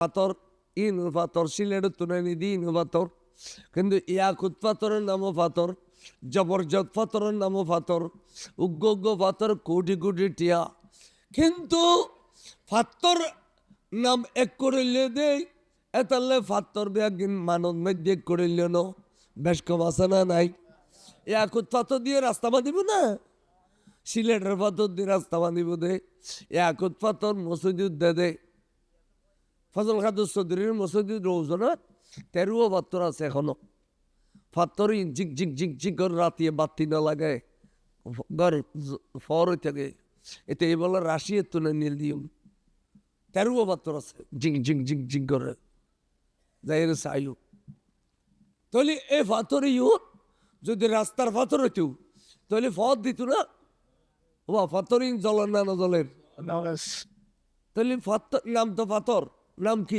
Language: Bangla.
পাথর পাথর সিলেটের তুলে দি পাথর, কিন্তু ইয়াকুত পাথরের নামও পাথর, জবরজত পাথরের নামও পাথর, উগ্র উগ্র পাথর কোটি কোটি টিয়া। কিন্তু পাথর নাম এক করিলে দেই এতালে পাথর বেগিন মানব মধ্যে করিলে ন বেশ কম আছে না নাই? ইয়াকুত পাথর দিয়ে রাস্তা বাঁধিব না, সিলেটের পাথর দিয়ে রাস্তা বাঁধিব দে, ইয়াকুত পাথর মসজিদ দে দে। ফজল কাদের চৌধুরীর মসজিদ রৌজনা 13 পাথর আছে এখনো। পাথর ঝিক ঝিক ঝিক ঝিক করে রাতিয়ে বাতি না লাগায় ঘর ফর থেকে এতে এই বলে রাশিয়ার তুলে নীল দিম 13 পাথর আছে ঝিক ঝিক ঝিক ঝিক করে যাই আয়ু। তাহলে এই পাথর যদি রাস্তার পাথর হইতো তাহলে ফত দিত না, ও পাথর জলের না জলের, তাহলে পাথর নাম তো পাথর নাম কি?